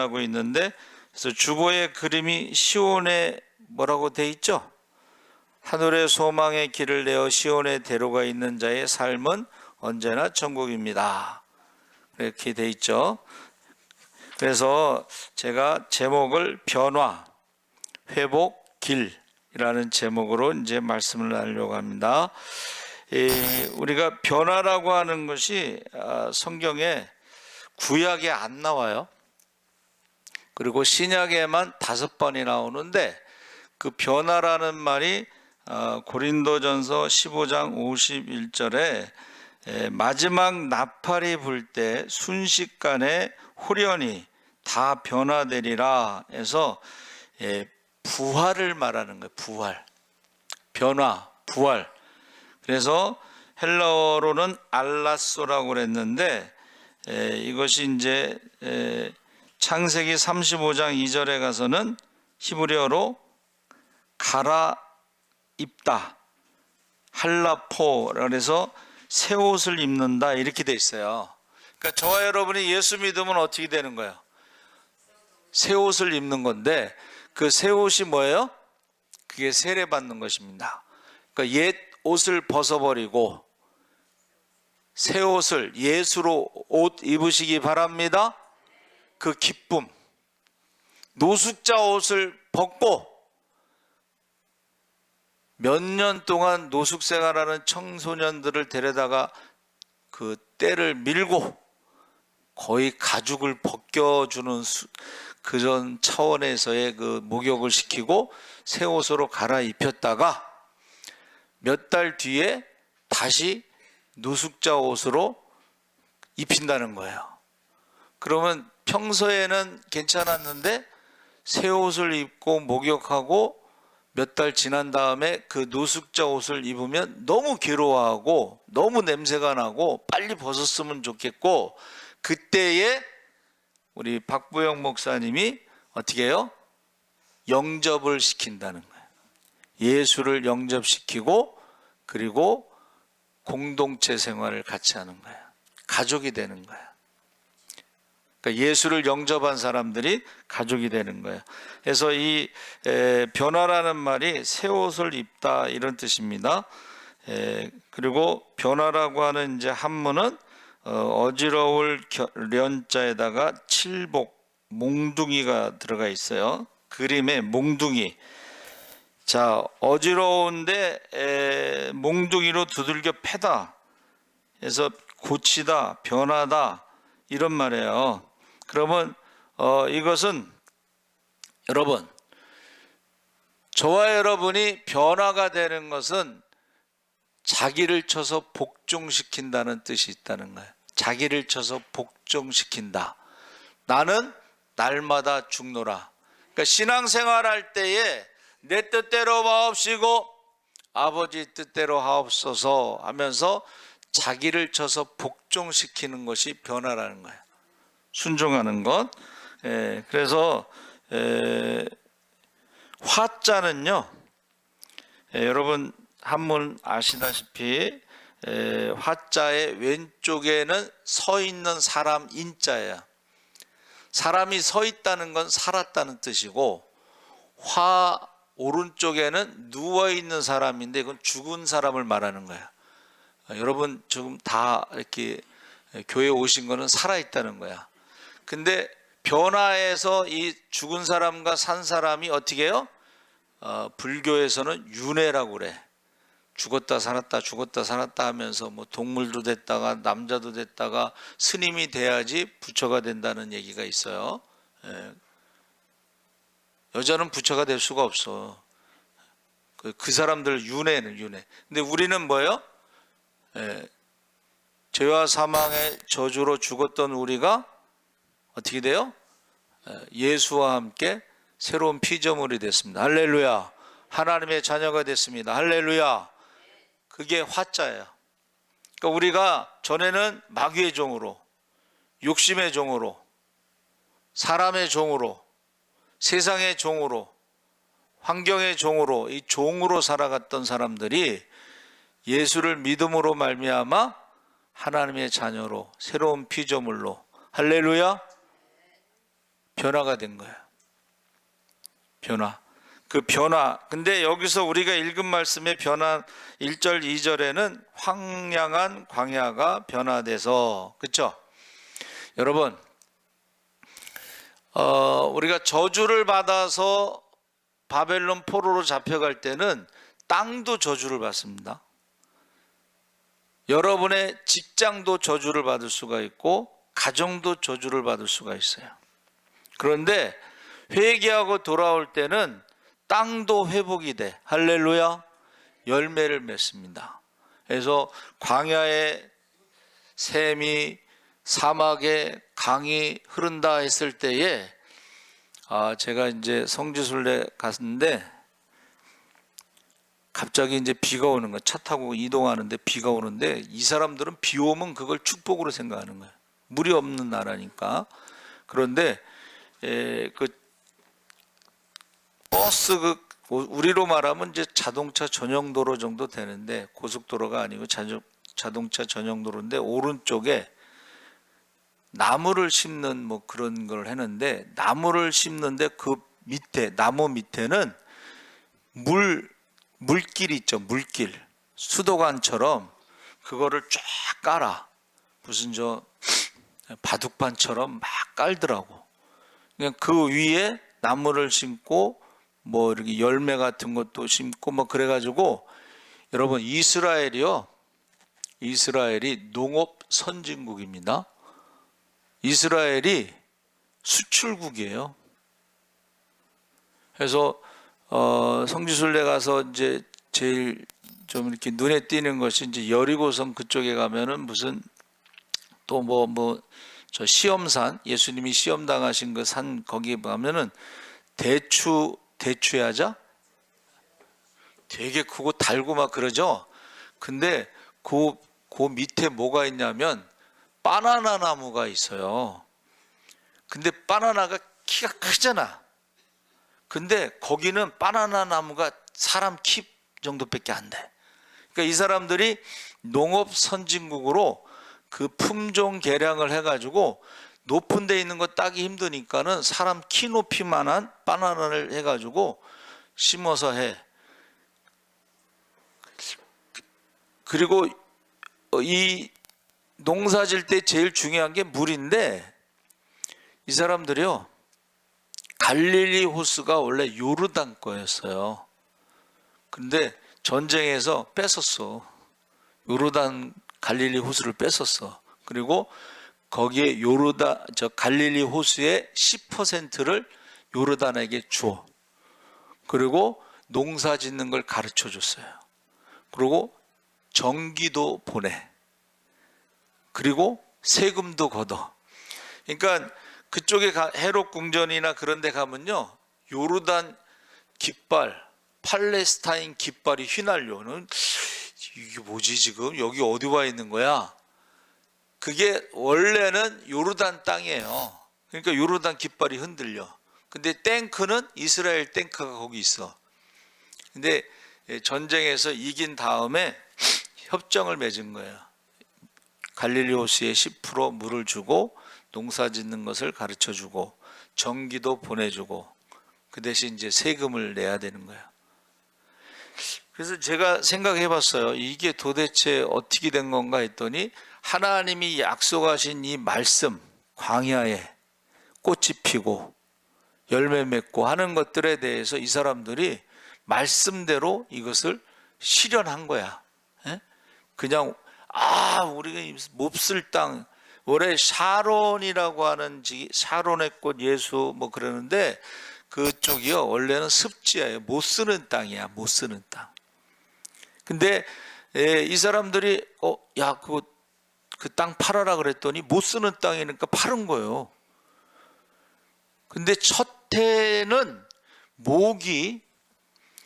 표현하고 있는데, 그래서 주보의 그림이 시온에 뭐라고 돼 있죠? 하늘의 소망의 길을 내어 시온에 데려가 있는 자의 삶은 언제나 천국입니다. 이렇게 돼 있죠. 그래서 제가 제목을 변화, 회복, 길이라는 제목으로 이제 말씀을 나누려고 합니다. 우리가 변화라고 하는 것이 성경에 구약에 안 나와요. 그리고 신약에만 5번이 나오는데, 그 변화라는 말이 고린도전서 15장 51절에 마지막 나팔이 불 때 순식간에 후련히 다 변화되리라 해서 부활을 말하는 거예요. 부활, 변화, 부활. 그래서 헬라어로는 알라소라고 그랬는데, 이것이 이제 창세기 35장 2절에 가서는 히브리어로 갈아입다, 할라포라 그래서 새 옷을 입는다 이렇게 돼 있어요. 그러니까 저와 여러분이 예수 믿으면 어떻게 되는 거예요? 새 옷을 입는 건데, 그 새 옷이 뭐예요? 그게 세례 받는 것입니다. 그러니까 옛 옷을 벗어버리고 새 옷을, 예수로 옷 입으시기 바랍니다. 그 기쁨, 노숙자 옷을 벗고 몇 년 동안 노숙 생활하는 청소년들을 데려다가 그 떼를 밀고 거의 가죽을 벗겨주는 그런 차원에서의 그 목욕을 시키고 새 옷으로 갈아입혔다가 몇 달 뒤에 다시 노숙자 옷으로 입힌다는 거예요. 그러면 평소에는 괜찮았는데 새 옷을 입고 목욕하고 몇 달 지난 다음에 그 노숙자 옷을 입으면 너무 괴로워하고 너무 냄새가 나고 빨리 벗었으면 좋겠고, 그때에 우리 박부영 목사님이 어떻게 해요? 영접을 시킨다는 거예요. 예수를 영접시키고 그리고 공동체 생활을 같이 하는 거예요. 가족이 되는 거예요. 그러니까 예수를 영접한 사람들이 가족이 되는 거예요. 그래서 이 변화라는 말이 새 옷을 입다 이런 뜻입니다. 그리고 변화라고 하는 이제 한문은 어지러울 련자에다가 칠복, 몽둥이가 들어가 있어요. 그림에 몽둥이. 자, 어지러운데 몽둥이로 두들겨 패다. 그래서 고치다, 변하다 이런 말이에요. 그러면 이것은 여러분, 저와 여러분이 변화가 되는 것은 자기를 쳐서 복종시킨다는 뜻이 있다는 거예요. 자기를 쳐서 복종시킨다. 나는 날마다 죽노라. 그러니까 신앙생활 할 때에 내 뜻대로 마옵시고 아버지 뜻대로 하옵소서 하면서 자기를 쳐서 복종시키는 것이 변화라는 거예요. 순종하는 것. 그래서 화자는요, 여러분 한문 아시다시피 화자의 왼쪽에는 서 있는 사람 인자예요. 사람이 서 있다는 건 살았다는 뜻이고, 화 오른쪽에는 누워 있는 사람인데 이건 죽은 사람을 말하는 거예요. 여러분 지금 다 이렇게 교회 오신 거는 살아 있다는 거야. 근데 변화에서 이 죽은 사람과 산 사람이 어떻게 해요? 불교에서는 윤회라고 그래. 죽었다 살았다 죽었다 살았다 하면서 뭐 동물도 됐다가 남자도 됐다가 스님이 돼야지 부처가 된다는 얘기가 있어요. 여자는 부처가 될 수가 없어. 그 사람들 윤회는 윤회. 근데 우리는 뭐예요? 죄와 사망의 저주로 죽었던 우리가 어떻게 돼요? 예수와 함께 새로운 피조물이 됐습니다. 할렐루야. 하나님의 자녀가 됐습니다. 할렐루야. 그게 화자예요. 그러니까 우리가 전에는 마귀의 종으로, 욕심의 종으로, 사람의 종으로, 세상의 종으로, 환경의 종으로, 이 종으로 살아갔던 사람들이 예수를 믿음으로 말미암아 하나님의 자녀로, 새로운 피조물로, 할렐루야, 변화가 된 거예요. 변화. 그 변화. 근데 여기서 우리가 읽은 말씀의 변화 1절 2절에는 황량한 광야가 변화돼서, 그렇죠? 여러분, 우리가 저주를 받아서 바벨론 포로로 잡혀갈 때는 땅도 저주를 받습니다. 여러분의 직장도 저주를 받을 수가 있고 가정도 저주를 받을 수가 있어요. 그런데 회개하고 돌아올 때는 땅도 회복이 돼. 할렐루야. 열매를 맺습니다. 그래서 광야에 샘이, 사막에 강이 흐른다 했을 때에 제가 이제 성지순례 갔는데 갑자기 이제 비가 오는 거야. 차 타고 이동하는데 비가 오는데 이 사람들은 비 오면 그걸 축복으로 생각하는 거예요. 물이 없는 나라니까. 그런데 그 버스, 우리로 말하면 이제 자동차 전용 도로 정도 되는데, 고속도로가 아니고 자동차 전용 도로인데 오른쪽에 나무를 심는 뭐 그런 걸 했는데, 나무를 심는데 그 밑에, 나무 밑에는 물길 있죠. 물길, 수도관처럼 그거를 쫙 깔아. 무슨 바둑판처럼 막 깔더라고. 그냥 그 위에 나무를 심고 뭐 이렇게 열매 같은 것도 심고 뭐 그래가지고, 여러분, 이스라엘이 농업 선진국입니다. 이스라엘이 수출국이에요. 그래서 성지순례 가서 이제 제일 좀 이렇게 눈에 띄는 것이, 이제 여리고성 그쪽에 가면은 무슨 또 저 시험산, 예수님이 시험 당하신 그 산, 거기에 가면은 대추야자 되게 크고 달고 막 그러죠. 근데 그 밑에 뭐가 있냐면 바나나 나무가 있어요. 근데 바나나가 키가 크잖아. 근데 거기는 바나나 나무가 사람 키 정도밖에 안 돼. 그러니까 이 사람들이 농업 선진국으로 그 품종 개량을 해가지고 높은 데 있는 거 따기 힘드니까는 사람 키 높이만한 바나나를 해가지고 심어서 해. 그리고 이 농사 질 때 제일 중요한 게 물인데, 이 사람들이요, 갈릴리 호수가 원래 요르단 거였어요. 근데 전쟁에서 뺏었어. 요르단 갈릴리 호수를 뺏었어. 그리고 거기에 갈릴리 호수의 10%를 요르단에게 줘. 그리고 농사 짓는 걸 가르쳐 줬어요. 그리고 전기도 보내. 그리고 세금도 걷어. 그러니까 그쪽에 헤롯 궁전이나 그런 데 가면요, 요르단 깃발, 팔레스타인 깃발이 휘날려는, 이게 뭐지 지금? 여기 어디 와 있는 거야? 그게 원래는 요르단 땅이에요. 그러니까 요르단 깃발이 흔들려. 근데 탱크는 이스라엘 탱크가 거기 있어. 근데 전쟁에서 이긴 다음에 협정을 맺은 거예요. 갈릴리 호수에 10% 물을 주고 농사 짓는 것을 가르쳐 주고 전기도 보내주고, 그 대신 이제 세금을 내야 되는 거예요. 그래서 제가 생각해 봤어요. 이게 도대체 어떻게 된 건가 했더니, 하나님이 약속하신 이 말씀, 광야에 꽃이 피고 열매 맺고 하는 것들에 대해서 이 사람들이 말씀대로 이것을 실현한 거야. 그냥 우리가 몹쓸 땅, 원래 샤론이라고 하는 샤론의 꽃 예수 뭐 그러는데, 그쪽이요 원래는 습지예요. 못 쓰는 땅이야. 못 쓰는 땅. 근데 이 사람들이 야, 그 땅 팔아라 그랬더니 못 쓰는 땅이니까 파는 거예요. 근데 첫 해는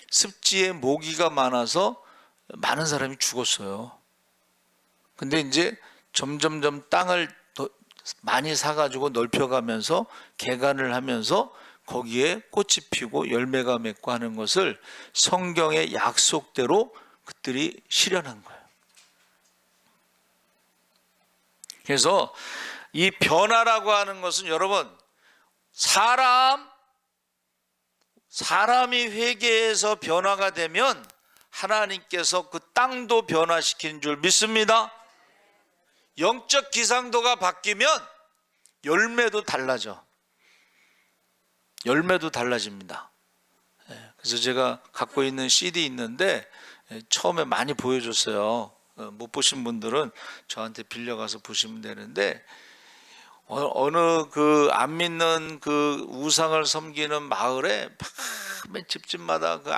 습지에 모기가 많아서 많은 사람이 죽었어요. 근데 이제 점점점 땅을 더 많이 사가지고 넓혀가면서 개간을 하면서 거기에 꽃이 피고 열매가 맺고 하는 것을 성경의 약속대로 그들이 실현한 거예요. 그래서 이 변화라고 하는 것은, 여러분, 사람이 회개해서 변화가 되면 하나님께서 그 땅도 변화시키는 줄 믿습니다. 영적 기상도가 바뀌면 열매도 달라져. 열매도 달라집니다. 그래서 제가 갖고 있는 CD 있는데 처음에 많이 보여줬어요. 못 보신 분들은 저한테 빌려가서 보시면 되는데, 어느 그 안 믿는 그 우상을 섬기는 마을에 맨 집집마다 그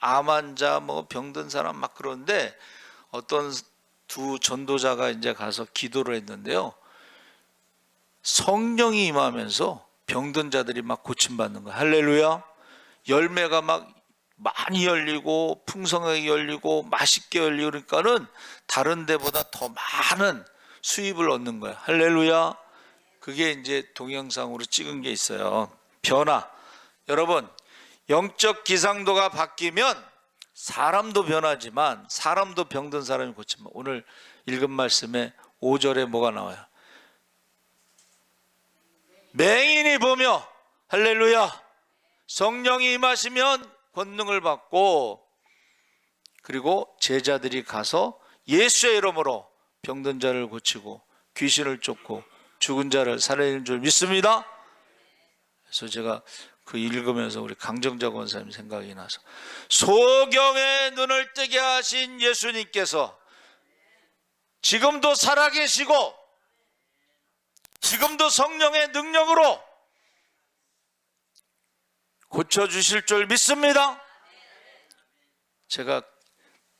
암 환자 뭐 병든 사람 막 그런데 어떤 두 전도자가 이제 가서 기도를 했는데요. 성령이 임하면서 병든 자들이 막 고침받는 거예요. 할렐루야. 열매가 막 많이 열리고 풍성하게 열리고 맛있게 열리고, 그러니까는 다른 데보다 더 많은 수입을 얻는 거예요. 할렐루야. 그게 이제 동영상으로 찍은 게 있어요. 변화. 여러분, 영적 기상도가 바뀌면 사람도 변하지만 사람도 병든 사람이 고치면, 오늘 읽은 말씀에 5절에 뭐가 나와요? 맹인이 보며, 할렐루야, 성령이 임하시면 권능을 받고, 그리고 제자들이 가서 예수의 이름으로 병든 자를 고치고 귀신을 쫓고 죽은 자를 살리는 줄 믿습니다. 그래서 제가 그 읽으면서 우리 강정자 권사님 생각이 나서, 소경의 눈을 뜨게 하신 예수님께서 지금도 살아계시고 지금도 성령의 능력으로 고쳐주실 줄 믿습니다. 제가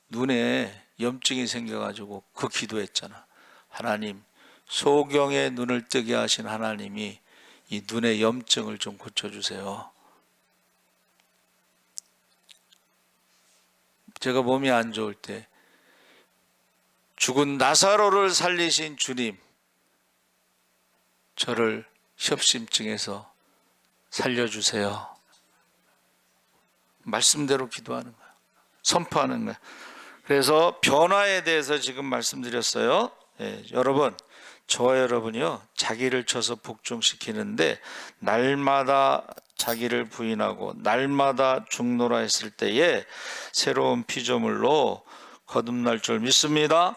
눈에 염증이 생겨가지고 그 기도했잖아. 하나님, 소경의 눈을 뜨게 하신 하나님이 이 눈의 염증을 좀 고쳐주세요. 제가 몸이 안 좋을 때 죽은 나사로를 살리신 주님, 저를 협심증에서 살려주세요. 말씀대로 기도하는 거예요. 선포하는 거예요. 그래서 변화에 대해서 지금 말씀드렸어요. 여러분, 저와 여러분이요, 자기를 쳐서 복종시키는데 날마다 자기를 부인하고 날마다 죽노라 했을 때에 새로운 피조물로 거듭날 줄 믿습니다.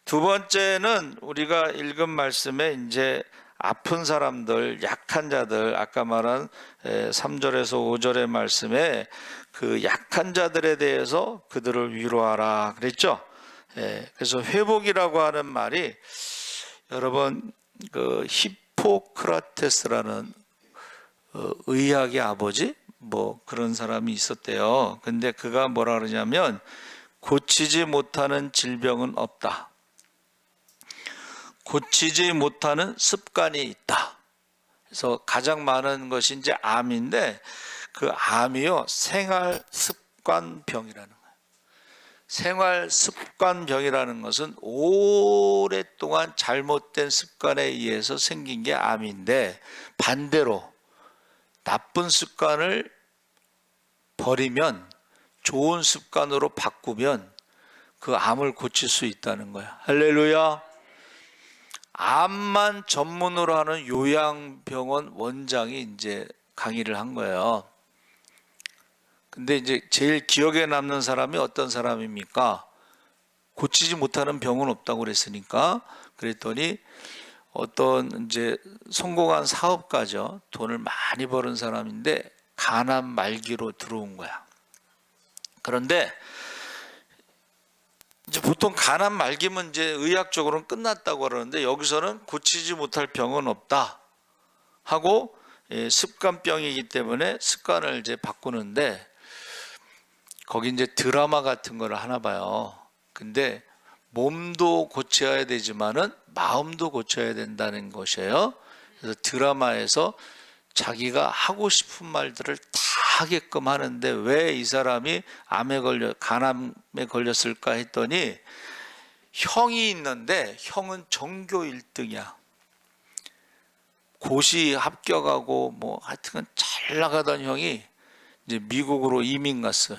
두 번째는 우리가 읽은 말씀에 이제 아픈 사람들, 약한 자들, 아까 말한 3절에서 5절의 말씀에 그 약한 자들에 대해서 그들을 위로하라 그랬죠. 그래서 회복이라고 하는 말이, 여러분, 그 히포크라테스라는 의학의 아버지 뭐 그런 사람이 있었대요. 근데 그가 뭐라 그러냐면, 고치지 못하는 질병은 없다. 고치지 못하는 습관이 있다. 그래서 가장 많은 것이 이제 암인데, 그 암이요, 생활 습관병이라는 거예요. 생활 습관병이라는 것은 오랫동안 잘못된 습관에 의해서 생긴 게 암인데, 반대로 나쁜 습관을 버리면, 좋은 습관으로 바꾸면 그 암을 고칠 수 있다는 거야. 할렐루야. 암만 전문으로 하는 요양병원 원장이 이제 강의를 한 거예요. 근데 이제 제일 기억에 남는 사람이 어떤 사람입니까? 고치지 못하는 병은 없다고 그랬으니까, 그랬더니 어떤 이제 성공한 사업가죠. 돈을 많이 버는 사람인데 간암 말기로 들어온 거야. 그런데 이제 보통 간암 말기면 이제 의학적으로는 끝났다고 그러는데, 여기서는 고치지 못할 병은 없다 하고, 습관병이기 때문에 습관을 이제 바꾸는데, 거기 이제 드라마 같은 걸 하나 봐요. 근데 몸도 고쳐야 되지만은 마음도 고쳐야 된다는 것이에요. 그래서 드라마에서 자기가 하고 싶은 말들을 다 하게끔 하는데, 왜 이 사람이 간암에 걸렸을까 했더니, 형이 있는데 형은 전교 1등이야. 고시 합격하고 뭐 하여튼 잘 나가던 형이 이제 미국으로 이민 갔어요.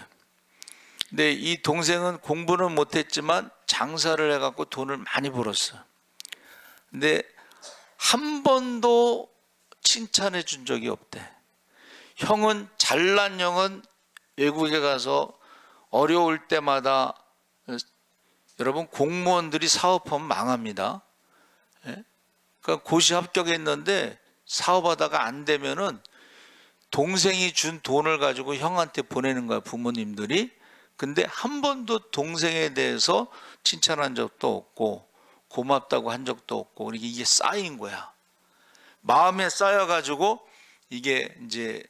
근데 이 동생은 공부는 못했지만 장사를 해갖고 돈을 많이 벌었어요. 근데 한 번도 칭찬해 준 적이 없대. 형은, 잘난 형은 외국에 가서 어려울 때마다, 여러분 공무원들이 사업하면 망합니다. 예? 그러니까 고시 합격했는데 사업하다가 안 되면은 동생이 준 돈을 가지고 형한테 보내는 거야, 부모님들이. 근데 한 번도 동생에 대해서 칭찬한 적도 없고 고맙다고 한 적도 없고, 이게 쌓인 거야. 마음에 쌓여가지고 이게 이제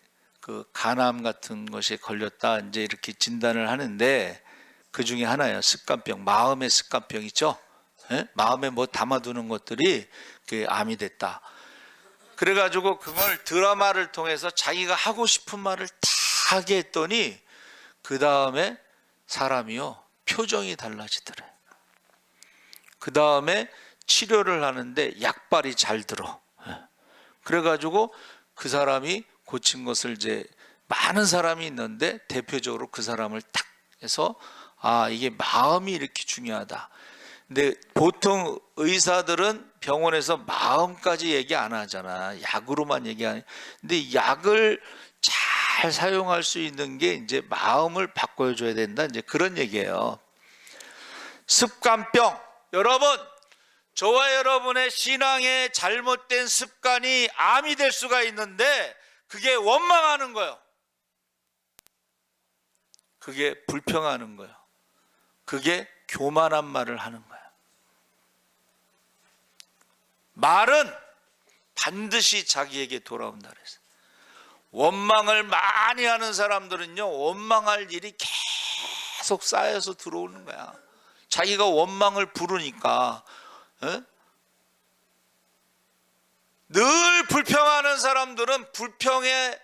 그 간암 같은 것에 걸렸다, 이제 이렇게 진단을 하는데, 그 중에 하나예요. 습관병, 마음의 습관병 있죠. 예? 마음에 뭐 담아두는 것들이 그 암이 됐다. 그래가지고 그걸 드라마를 통해서 자기가 하고 싶은 말을 다 하게 했더니 그 다음에 사람이요, 표정이 달라지더래. 그 다음에 치료를 하는데 약발이 잘 들어. 그래가지고 그 사람이 고친 것을, 이제 많은 사람이 있는데 대표적으로 그 사람을 딱 해서, 아, 이게 마음이 이렇게 중요하다. 근데 보통 의사들은 병원에서 마음까지 얘기 안 하잖아. 약으로만 얘기하는. 근데 약을 잘 사용할 수 있는 게 이제 마음을 바꿔줘야 된다, 이제 그런 얘기예요. 습관병. 여러분, 저와 여러분의 신앙의 잘못된 습관이 암이 될 수가 있는데, 그게 원망하는 거예요. 그게 불평하는 거예요. 그게 교만한 말을 하는 거예요. 말은 반드시 자기에게 돌아온다 그랬어요. 원망을 많이 하는 사람들은요, 원망할 일이 계속 쌓여서 들어오는 거야. 자기가 원망을 부르니까. 늘 불평하는 사람들은, 불평의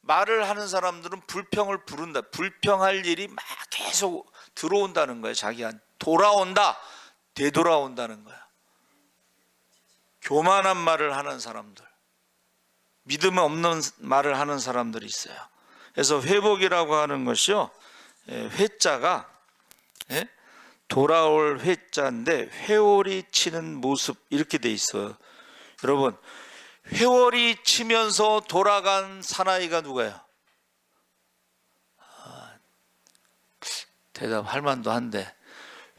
말을 하는 사람들은 불평을 부른다. 불평할 일이 막 계속 들어온다는 거예요. 자기한테 돌아온다, 되돌아온다는 거야. 교만한 말을 하는 사람들, 믿음 없는 말을 하는 사람들이 있어요. 그래서 회복이라고 하는 것이요, 회자가 돌아올 회자인데 회오리 치는 모습, 이렇게 돼 있어요. 여러분, 회오리 치면서 돌아간 사나이가 누구예요? 대답할 만도 한데,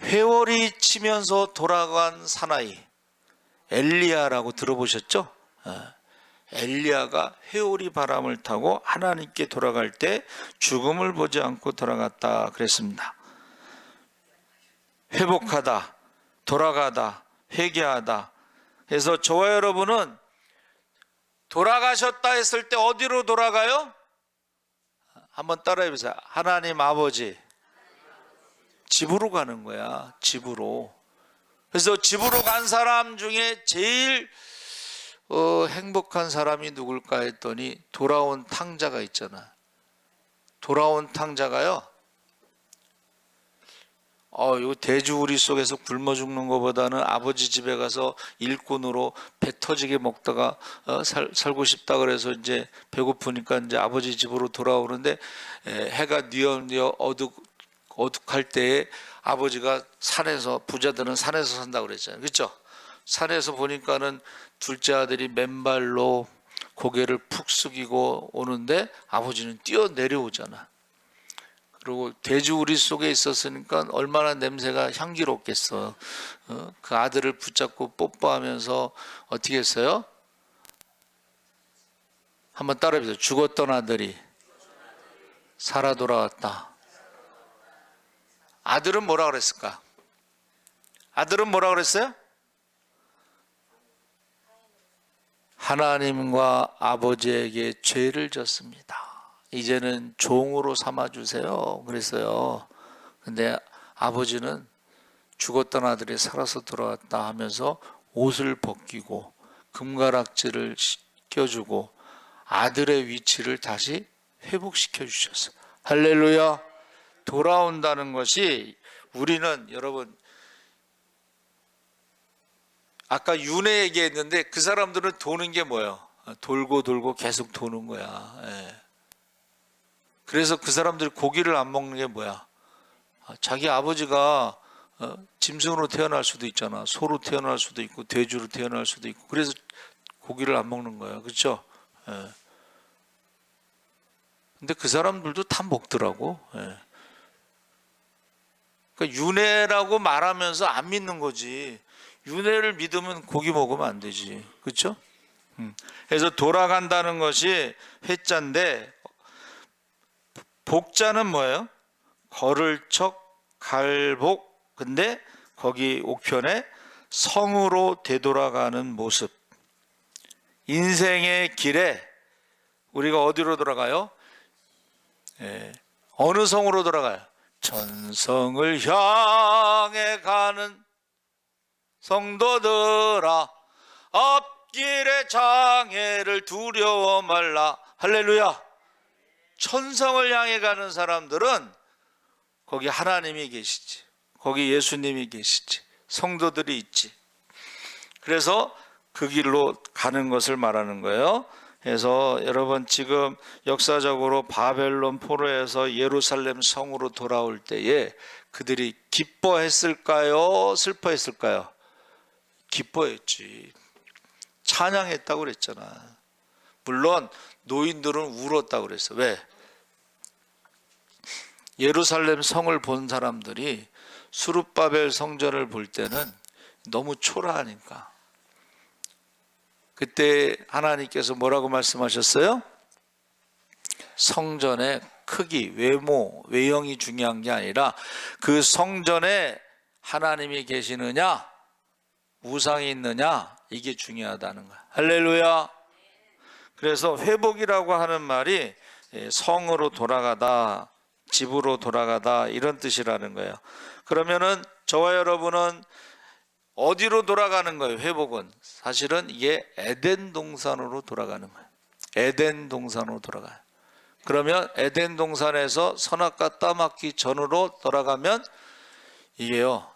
회오리 치면서 돌아간 사나이, 엘리야라고 들어보셨죠? 엘리야가 회오리 바람을 타고 하나님께 돌아갈 때 죽음을 보지 않고 돌아갔다 그랬습니다. 회복하다, 돌아가다, 회개하다. 그래서 저와 여러분은 돌아가셨다 했을 때 어디로 돌아가요? 한번 따라해 보세요. 하나님 아버지 집으로 가는 거야. 집으로. 그래서 집으로 간 사람 중에 제일 행복한 사람이 누굴까 했더니, 돌아온 탕자가 있잖아. 돌아온 탕자가요, 요 돼지우리 속에서 굶어 죽는 것보다는 아버지 집에 가서 일꾼으로 배 터지게 먹다가 살고 싶다 그래서 이제 배고프니까 이제 아버지 집으로 돌아오는데, 해가 뉘어 어둑할 때에 아버지가 산에서, 부자들은 산에서 산다고 그랬잖아요. 그렇죠? 산에서 보니까는 둘째 아들이 맨발로 고개를 푹 숙이고 오는데 아버지는 뛰어 내려오잖아. 그리고 돼지우리 속에 있었으니까 얼마나 냄새가 향기롭겠어. 그 아들을 붙잡고 뽀뽀하면서 어떻게 했어요? 한번 따라해보세요. 죽었던 아들이 살아 돌아왔다. 아들은 뭐라 그랬을까? 아들은 뭐라 그랬어요? 하나님과 아버지에게 죄를 졌습니다. 이제는 종으로 삼아주세요. 그랬어요. 근데 아버지는 죽었던 아들이 살아서 돌아왔다 하면서 옷을 벗기고 금가락지를 껴주고 아들의 위치를 다시 회복시켜 주셨어요. 할렐루야. 돌아온다는 것이, 우리는 여러분, 아까 윤회 얘기했는데 그 사람들은 도는 게 뭐예요? 돌고 돌고 계속 도는 거야. 그래서 그 사람들이 고기를 안 먹는 게 뭐야? 자기 아버지가 짐승으로 태어날 수도 있잖아. 소로 태어날 수도 있고 돼지로 태어날 수도 있고, 그래서 고기를 안 먹는 거야. 그렇죠? 예. 근데 그 사람들도 다 먹더라고. 예. 그러니까 윤회라고 말하면서 안 믿는 거지. 윤회를 믿으면 고기 먹으면 안 되지. 그렇죠? 그래서 돌아간다는 것이 회자인데, 복자는 뭐예요? 걸을 척, 갈복. 근데 거기 옥편에 성으로 되돌아가는 모습. 인생의 길에 우리가 어디로 돌아가요? 예. 어느 성으로 돌아가요? 천성을 향해 가는 성도들아, 앞길의 장애를 두려워 말라. 할렐루야. 천성을 향해 가는 사람들은 거기 하나님이 계시지, 거기 예수님이 계시지, 성도들이 있지. 그래서 그 길로 가는 것을 말하는 거예요. 그래서 여러분, 지금 역사적으로 바벨론 포로에서 예루살렘 성으로 돌아올 때에 그들이 기뻐했을까요? 슬퍼했을까요? 기뻐했지. 찬양했다고 그랬잖아. 물론 노인들은 울었다고 그랬어. 왜? 예루살렘 성을 본 사람들이 수룹바벨 성전을 볼 때는 너무 초라하니까. 그때 하나님께서 뭐라고 말씀하셨어요? 성전의 크기, 외모, 외형이 중요한 게 아니라 그 성전에 하나님이 계시느냐, 우상이 있느냐, 이게 중요하다는 거야. 할렐루야. 그래서 회복이라고 하는 말이 성으로 돌아가다, 집으로 돌아가다, 이런 뜻이라는 거예요. 그러면은 저와 여러분은 어디로 돌아가는 거예요? 회복은 사실은 이게 에덴 동산으로 돌아가는 거예요. 에덴 동산으로 돌아가요. 그러면 에덴 동산에서 선악과 따먹기 전으로 돌아가면 이게요,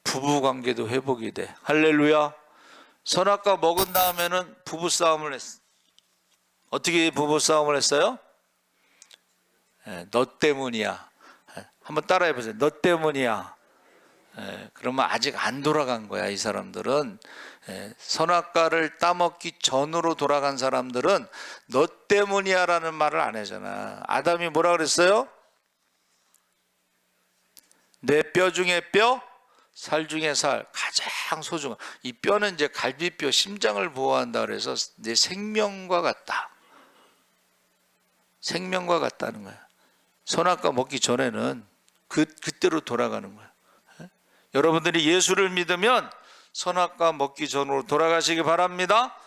부부관계도 회복이 돼. 할렐루야. 선악과 먹은 다음에는 부부싸움을 했어. 어떻게 부부싸움을 했어요? 너 때문이야. 한번 따라해 보세요. 너 때문이야. 그러면 아직 안 돌아간 거야. 이 사람들은 선악과를 따먹기 전으로 돌아간 사람들은 너 때문이야 라는 말을 안 하잖아. 아담이 뭐라 그랬어요? 내 뼈 중에 뼈, 살 중에 살, 가장 소중한 이 뼈는 이제 갈비뼈, 심장을 보호한다 그래서 내 생명과 같다. 생명과 같다는 거야. 선악과 먹기 전에는 그때로 돌아가는 거야. 여러분들이 예수를 믿으면 선악과 먹기 전으로 돌아가시기 바랍니다.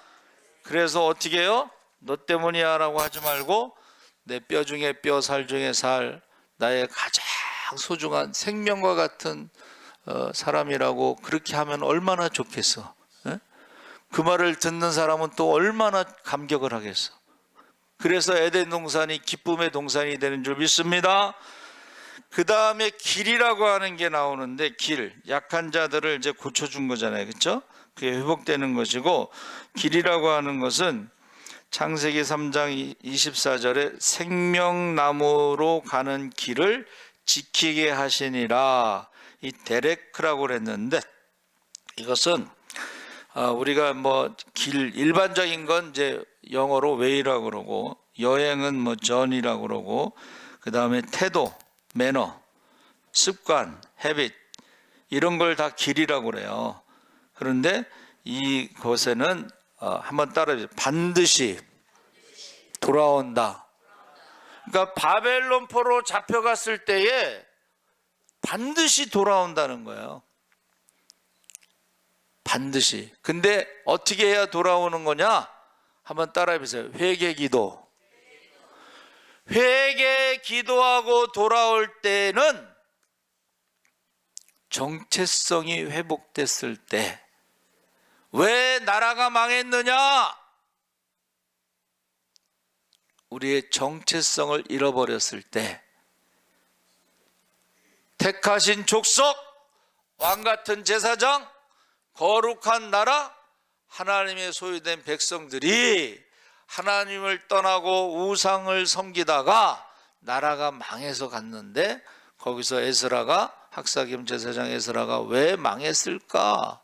그래서 어떻게 해요? 너 때문이야 라고 하지 말고 내 뼈 중에 뼈, 살 중에 살, 나의 가장 소중한 생명과 같은 사람이라고 그렇게 하면 얼마나 좋겠어. 그 말을 듣는 사람은 또 얼마나 감격을 하겠어. 그래서 에덴 동산이 기쁨의 동산이 되는 줄 믿습니다. 그 다음에 길이라고 하는 게 나오는데, 길, 약한 자들을 이제 고쳐준 거잖아요. 그렇죠? 그게 회복되는 것이고, 길이라고 하는 것은 창세기 3장 24절에 생명나무로 가는 길을 지키게 하시니라, 이 데레크라고 그랬는데, 이것은 우리가 뭐 길, 일반적인 건 이제 영어로 way라고 그러고, 여행은 뭐 journey라고 그러고, 그 다음에 태도, 매너, 습관, 헤빗, 이런 걸 다 길이라고 그래요. 그런데 이곳에는 한번 따라해보세요. 반드시 돌아온다. 그러니까 바벨론 포로 잡혀갔을 때에 반드시 돌아온다는 거예요. 반드시. 근데 어떻게 해야 돌아오는 거냐? 한번 따라해보세요. 회개 기도. 회개 기도하고 돌아올 때는 정체성이 회복됐을 때. 왜 나라가 망했느냐? 우리의 정체성을 잃어버렸을 때, 택하신 족속, 왕같은 제사장, 거룩한 나라, 하나님의 소유된 백성들이 하나님을 떠나고 우상을 섬기다가 나라가 망해서 갔는데, 거기서 에스라가, 학사김 제사장 에스라가 왜 망했을까?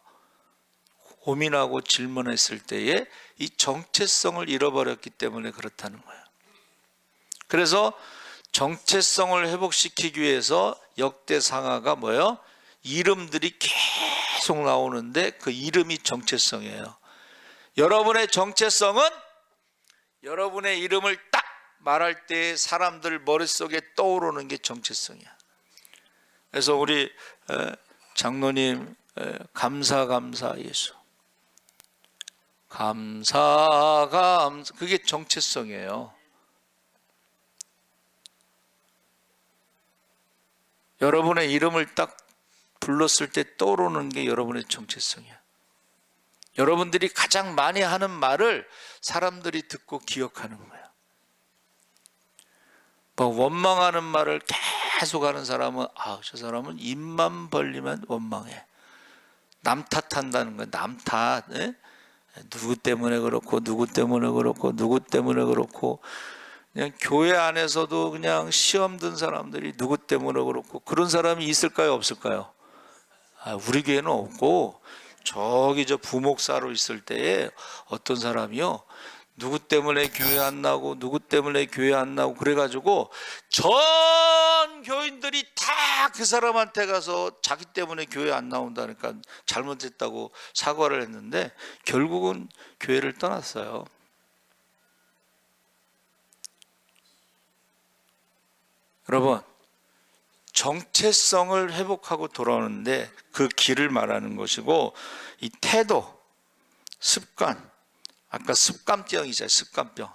고민하고 질문했을 때에 이 정체성을 잃어버렸기 때문에 그렇다는 거예요. 그래서 정체성을 회복시키기 위해서 역대상하가 뭐예요? 이름들이 계속 나오는데 그 이름이 정체성이에요. 여러분의 정체성은 여러분의 이름을 딱 말할 때 사람들 머릿속에 떠오르는 게 정체성이야. 그래서 우리 장로님 감사 예수, 감사 그게 정체성이에요. 여러분의 이름을 딱 불렀을 때 떠오르는 게 여러분의 정체성이야. 여러분들이 가장 많이 하는 말을 사람들이 듣고 기억하는 거야. 뭐 원망하는 말을 계속 하는 사람은 저 사람은 입만 벌리면 원망해. 남 탓한다는 거야. 남 탓. 누구 때문에 그렇고 누구 때문에 그렇고 누구 때문에 그렇고. 그냥 교회 안에서도 그냥 시험 든 사람들이 누구 때문에 그렇고 그런 사람이 있을까요, 없을까요? 우리 교회는 없고 저기 저 부목사로 있을 때에 어떤 사람이요, 누구 때문에 교회 안 나고 누구 때문에 교회 안 나고 그래가지고 전 교인들이 다 그 사람한테 가서 자기 때문에 교회 안 나온다니까 잘못했다고 사과를 했는데 결국은 교회를 떠났어요. 여러분, 정체성을 회복하고 돌아오는데 그 길을 말하는 것이고, 이 태도, 습관, 아까 습관병이잖아요. 습관병.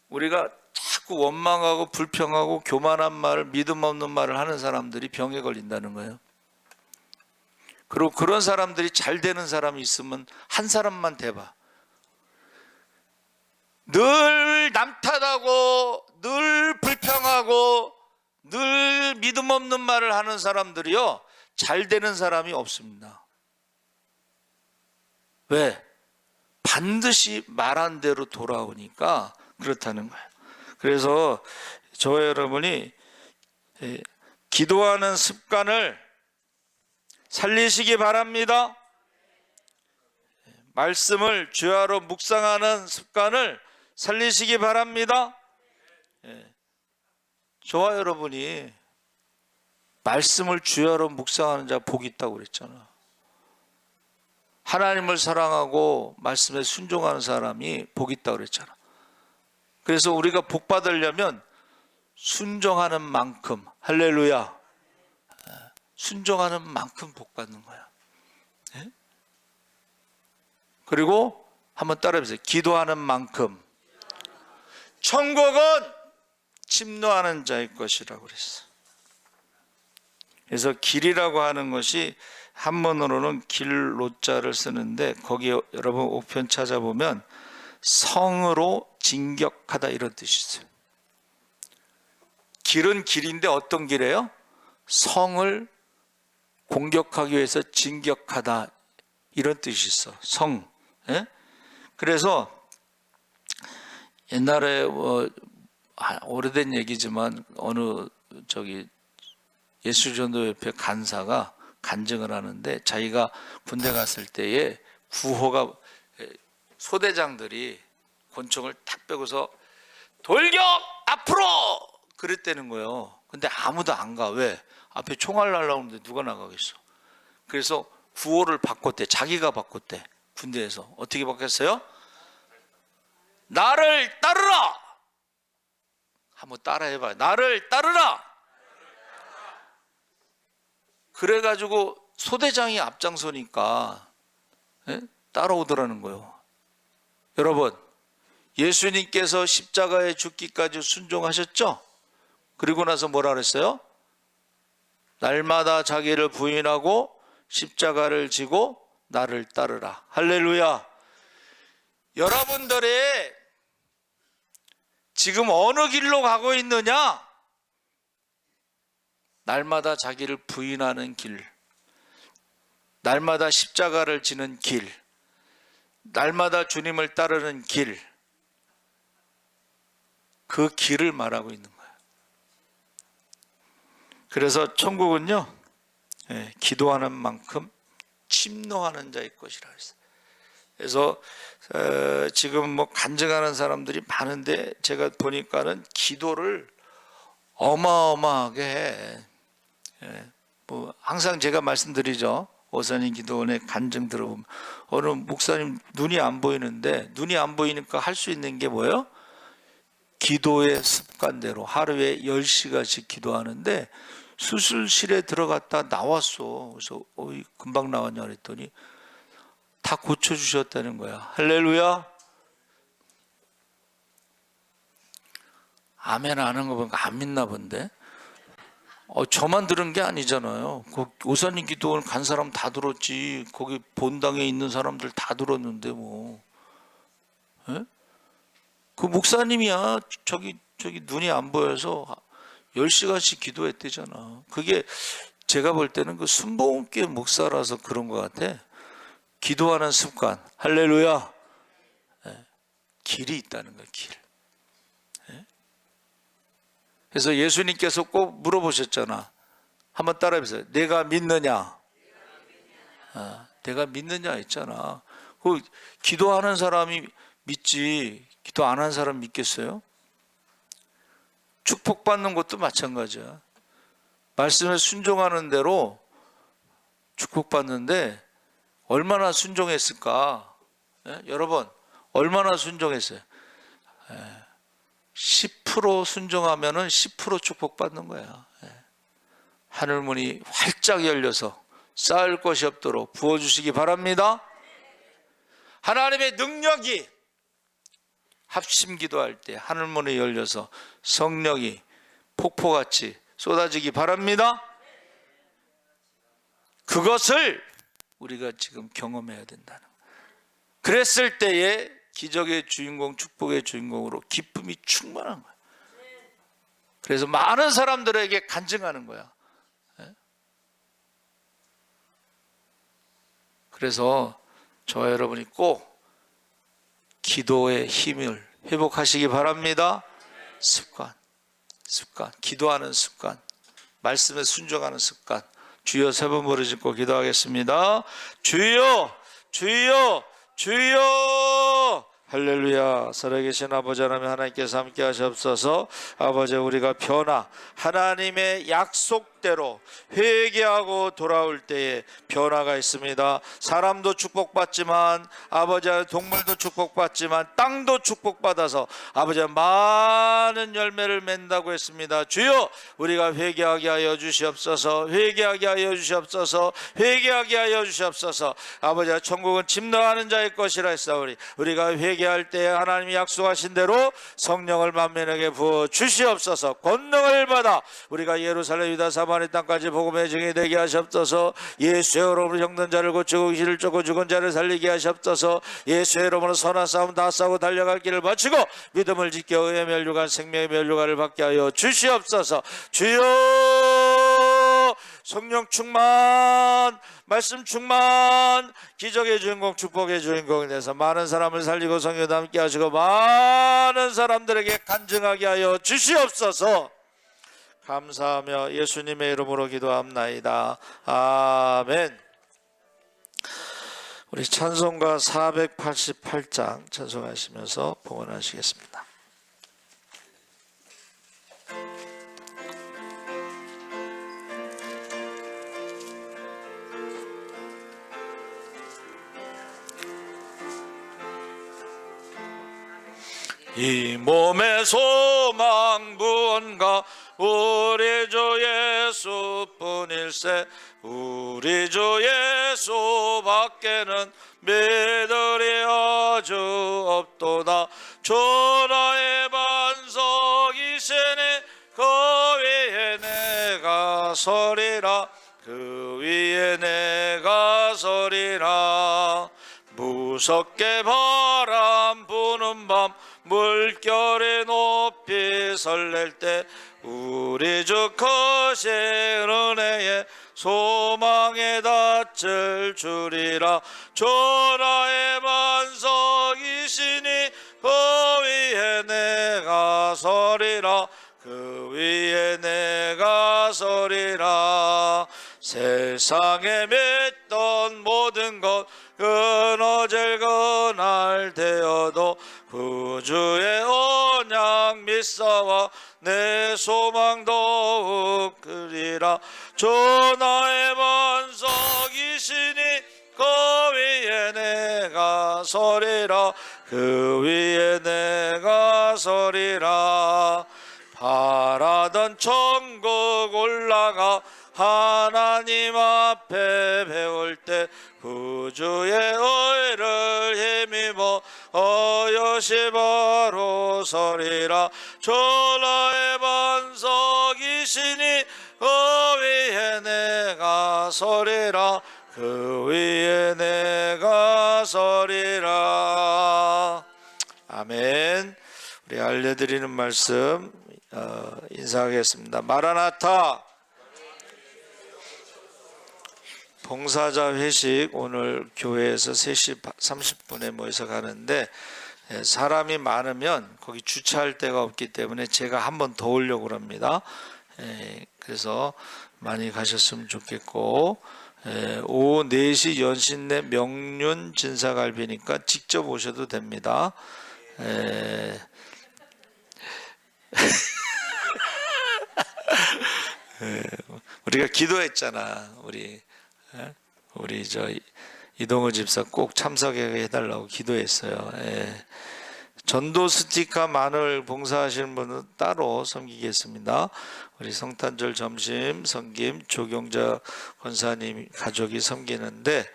우리가 자꾸 원망하고 불평하고 교만한 말을, 믿음 없는 말을 하는 사람들이 병에 걸린다는 거예요. 그리고 그런 사람들이 잘 되는 사람이 있으면 한 사람만 대봐. 늘 남 탓하고 늘 불평하고 늘 믿음 없는 말을 하는 사람들이요, 잘 되는 사람이 없습니다. 왜? 반드시 말한 대로 돌아오니까 그렇다는 거예요. 그래서 저와 여러분이 기도하는 습관을 살리시기 바랍니다. 말씀을 주야로 묵상하는 습관을 살리시기 바랍니다. 저와 여러분이 말씀을 주야로 묵상하는 자 복이 있다고 그랬잖아. 하나님을 사랑하고 말씀에 순종하는 사람이 복이 있다고 그랬잖아. 그래서 우리가 복 받으려면 순종하는 만큼, 할렐루야, 순종하는 만큼 복 받는 거야. 그리고 한번 따라해보세요. 기도하는 만큼 천국은 침노하는 자의 것이라고 그랬어. 그래서 길이라고 하는 것이 한문으로는 길로자를 쓰는데, 거기 여러분 옥편 찾아보면 성으로 진격하다 이런 뜻이 있어요. 길은 길인데 어떤 길이에요? 성을 공격하기 위해서 진격하다 이런 뜻이 있어. 성. 그래서 옛날에 오래된 얘기지만 어느 예수전도협회 간사가 간증을 하는데, 자기가 군대 갔을 때에 구호가, 소대장들이 권총을 탁 빼고서 돌격 앞으로 그랬다는 거예요. 근데 아무도 안 가. 왜? 앞에 총알 날라오는데 누가 나가겠어. 그래서 구호를 바꿨대. 자기가 바꿨대. 군대에서 어떻게 바뀌었어요? 나를 따르라. 한번 따라해봐요. 나를 따르라. 그래가지고 소대장이 앞장서니까 따라오더라는 거예요. 여러분, 예수님께서 십자가에 죽기까지 순종하셨죠? 그리고 나서 뭐라 그랬어요? 날마다 자기를 부인하고 십자가를 지고 나를 따르라. 할렐루야. 여러분들의 지금 어느 길로 가고 있느냐? 날마다 자기를 부인하는 길, 날마다 십자가를 지는 길, 날마다 주님을 따르는 길, 그 길을 말하고 있는 거예요. 그래서 천국은요, 기도하는 만큼 침노하는 자의 것이라 했어요. 그래서 지금 뭐 간증하는 사람들이 많은데 제가 보니까는 기도를 어마어마하게 해. 뭐 항상 제가 말씀드리죠. 오선인 기도원의 간증 들어보면 어느 목사님 눈이 안 보이는데 눈이 안 보이니까 할 수 있는 게 뭐예요? 기도의 습관대로 하루에 10시간씩 기도하는데 수술실에 들어갔다 나왔어. 그래서 금방 나왔냐 그랬더니 다 고쳐주셨다는 거야. 할렐루야. 아멘 안 하는 거 보니까 안 믿나 본데. 저만 들은 게 아니잖아요. 오선인 기도원 간 사람 다 들었지. 거기 본당에 있는 사람들 다 들었는데 뭐. 에? 그 목사님이야. 저기 눈이 안 보여서 10시간씩 기도했대잖아. 그게 제가 볼 때는 그 순복음교회 목사라서 그런 것 같아. 기도하는 습관. 할렐루야. 길이 있다는 거야, 길. 그래서 예수님께서 꼭 물어보셨잖아. 한번 따라해보세요. 내가 믿느냐? 내가 믿느냐 했잖아. 그 기도하는 사람이 믿지 기도 안 하는 사람 믿겠어요? 축복받는 것도 마찬가지야. 말씀에 순종하는 대로 축복받는데 얼마나 순종했을까? 여러분 얼마나 순종했어요? 10% 순종하면은 10% 축복받는 거야. 하늘문이 활짝 열려서 쌓을 것이 없도록 부어주시기 바랍니다. 하나님의 능력이 합심 기도할 때 하늘문이 열려서 성령이 폭포같이 쏟아지기 바랍니다. 그것을 우리가 지금 경험해야 된다는 거예요. 그랬을 때에 기적의 주인공, 축복의 주인공으로 기쁨이 충만한 거야. 그래서 많은 사람들에게 간증하는 거야. 그래서 저와 여러분이 꼭 기도의 힘을 회복하시기 바랍니다. 습관, 기도하는 습관, 말씀에 순종하는 습관. 주여 3번 부르짖고 기도하겠습니다. 주여, 주여, 주여. 할렐루야. 살아계신 아버지 하나님, 하나님께서 함께 하시옵소서. 아버지, 우리가 변화, 하나님의 약속대로 회개하고 돌아올 때에 변화가 있습니다. 사람도 축복받지만 아버지, 동물도 축복받지만 땅도 축복받아서 아버지 많은 열매를 맺는다고 했습니다. 주여, 우리가 회개하게 하여 주시옵소서. 회개하게 하여 주시옵소서. 회개하게 하여 주시옵소서. 아버지, 천국은 침노하는 자의 것이라 했사오니 우리가 회개할 때 하나님이 약속하신 대로 성령을 만민에게 부어 주시옵소서. 권능을 받아 우리가 예루살렘, 유다, 사마리 땅까지 복음의 증이 되게 하시옵소서. 예수의 이름으로 병든 자를 고치고 귀신을 쫓고 죽은 자를 살리게 하시옵소서. 예수의 이름으로 선한 싸움 다 싸고 달려갈 길을 마치고 믿음을 지켜 의의 멸류관, 생명의 멸류관을 받게 하여 주시옵소서. 주여, 성령 충만, 말씀 충만, 기적의 주인공, 축복의 주인공이 돼서 많은 사람을 살리고 성령도 함께 하시고 많은 사람들에게 간증하게 하여 주시옵소서. 감사하며 예수님의 이름으로 기도합나이다. 아멘. 우리 찬송가 488장 찬송하시면서 봉헌하시겠습니다. 이 몸의 소망 무언가 우리 주 예수뿐일세. 우리 주 예수밖에는 믿으리 아주 없도다. 전하의 반석이시니 그 위에 내가 서리라. 그 위에 내가 서리라. 무섭게 바람 부는 밤 물결이 높이 설렐 때 우리 주 크신 은혜에 소망에 닿을 줄이라. 전하의 반석이시니 그 위에 내가 서리라. 그 위에 내가 서리라. 세상에 맺던 모든 구주의 언약 믿사와 내 소망 더욱 크리라. 주 나의 반석이시니 그 위에 내가 서리라. 그 위에 내가 서리라. 바라던 천국 올라가 하나님 앞에 배울 때 구주의 의를 힘입어 어여시 바로 서리라. 주 나의 반석이시니 그 위에 내가 서리라. 그 위에 내가 서리라. 아멘. 우리 알려드리는 말씀 인사하겠습니다. 마라나타. 봉사자 회식 오늘 교회에서 3시 30분에 모여서 가는데 사람이 많으면 거기 주차할 데가 없기 때문에 제가 한 번 더 오려고 합니다. 그래서 많이 가셨으면 좋겠고, 오후 4시 연신내 명륜 진사갈비니까 직접 오셔도 됩니다. 우리가 기도했잖아. 우리 저 이동호 집사 꼭 참석하게 해달라고 기도했어요. 전도 스티커 마늘 봉사하시는 분은 따로 섬기겠습니다. 우리 성탄절 점심 섬김 조경자 권사님 가족이 섬기는데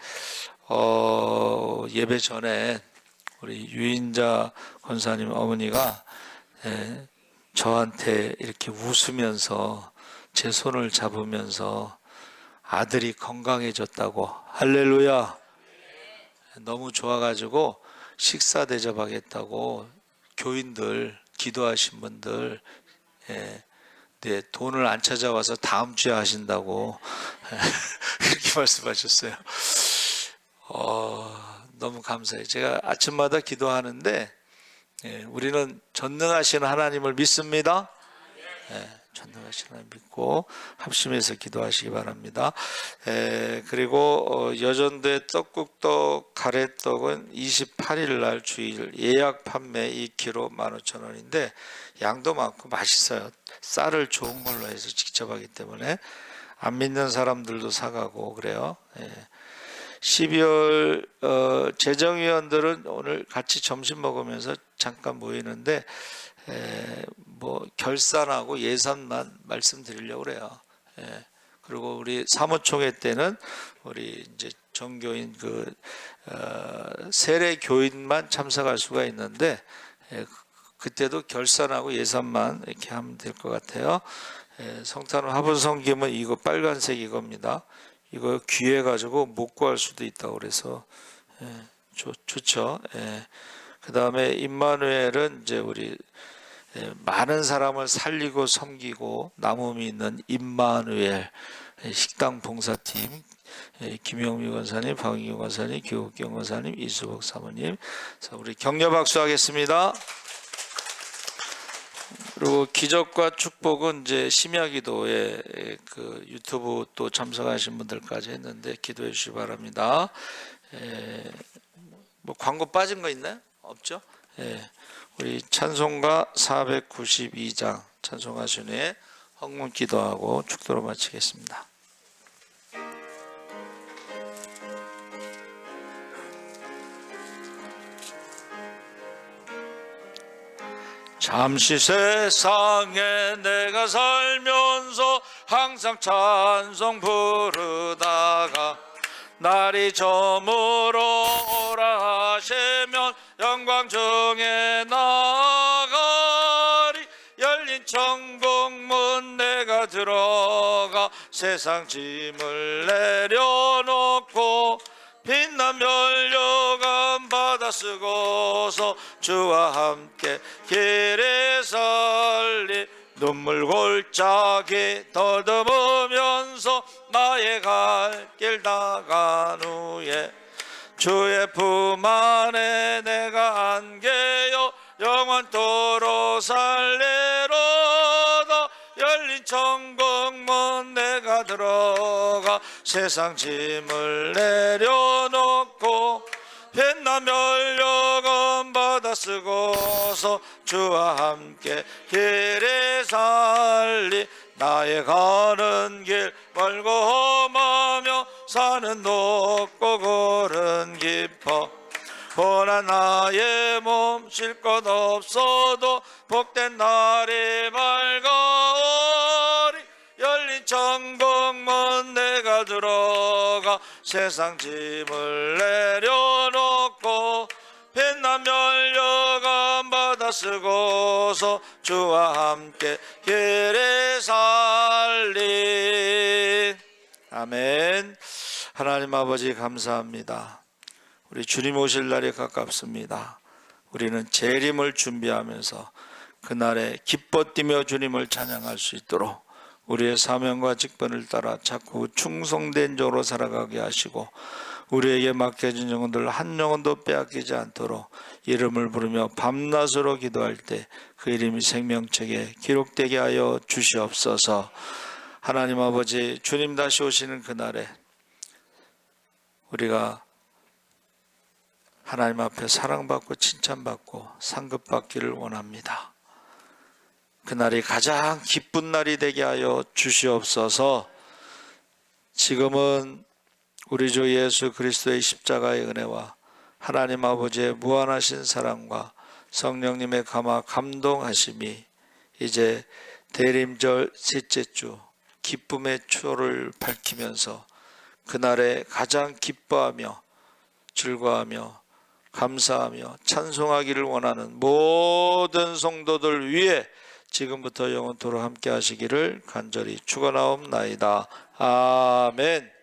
예배 전에 우리 유인자 권사님 어머니가 저한테 이렇게 웃으면서 제 손을 잡으면서 아들이 건강해졌다고, 할렐루야, 너무 좋아가지고 식사 대접하겠다고 교인들 기도하신 분들 돈을 안 찾아와서 다음 주에 하신다고 그렇게 말씀하셨어요. 너무 감사해요. 제가 아침마다 기도하는데 우리는 전능하신 하나님을 믿습니다. 전능하신 하나님 믿고 합심해서 기도하시기 바랍니다. 그리고 여전대 떡국떡 가래떡은 28일 날 주일 예약 판매 2kg 15,000원인데 양도 많고 맛있어요. 쌀을 좋은 걸로 해서 직접 하기 때문에 안 믿는 사람들도 사가고 그래요. 12월 재정위원들은 오늘 같이 점심 먹으면서 잠깐 모이는데 뭐 결산하고 예산만 말씀드리려고 그래요. 그리고 우리 사무총회 때는 우리 이제 정교인 세례 교인만 참석할 수가 있는데 그때도 결산하고 예산만 이렇게 하면 될 것 같아요. 성탄 화분 섬김은 이거 빨간색 이겁니다. 이거 귀해 가지고 못 구할 수도 있다고 그래서 좋죠. 그 다음에 임마누엘은 이제 우리 많은 사람을 살리고 섬기고 남음이 있는 임마누엘 식당 봉사팀 김영미 권사님, 박인규 권사님, 교육경 권사님, 이수복 사모님, 우리 격려 박수 하겠습니다. 그리고 기적과 축복은 이제 심야기도에 그 유튜브 또 참석하신 분들까지 했는데 기도해 주시기 바랍니다. 뭐 광고 빠진 거 있나요? 없죠? 우리 찬송가 492장 찬송하신 후에 헌금 기도하고 축도로 마치겠습니다. 잠시 세상에 내가 살면서 항상 찬송 부르다가 날이 저물어 오라 하시면 영광 중에 나가리. 열린 천국문 내가 들어가 세상 짐을 내려놓고 빛난 면류관 받아 쓰고서 주와 함께 길에 살리. 눈물 골짜기 더듬으면서 나의 갈 길 나간 후에 주의 품 안에 내가 안겨요 영원토록 살리로다. 열린 천국문 내가 들어가 세상 짐을 내려놓고 뱃나 면류관 받아 쓰고서 주와 함께 길에 살리 나의 가는 길 멀고 험하며 산은 높고 걸은 깊어 고난 나의 몸 쉴 것 없어도 복된 날이 밝아오리 열린 천국문 내가 들어가 세상 짐을 내려놓고 빛난 면류관 받아 쓰고서 주와 함께 길에 살리. 아멘. 하나님 아버지 감사합니다. 우리 주님 오실 날이 가깝습니다. 우리는 재림을 준비하면서 그날에 기뻐 뛰며 주님을 찬양할 수 있도록 우리의 사명과 직분을 따라 자꾸 충성된 자로 살아가게 하시고 우리에게 맡겨진 영혼들 한 영혼도 빼앗기지 않도록 이름을 부르며 밤낮으로 기도할 때 그 이름이 생명책에 기록되게 하여 주시옵소서. 하나님 아버지, 주님 다시 오시는 그날에 우리가 하나님 앞에 사랑받고 칭찬받고 상급받기를 원합니다. 그날이 가장 기쁜 날이 되게 하여 주시옵소서. 지금은 우리 주 예수 그리스도의 십자가의 은혜와 하나님 아버지의 무한하신 사랑과 성령님의 감동하심이 이제 대림절 셋째 주 기쁨의 초를 밝히면서 그날에 가장 기뻐하며 즐거워하며 감사하며 찬송하기를 원하는 모든 성도들 위해 지금부터 영원토록 함께 하시기를 간절히 축원하옵나이다. 아멘.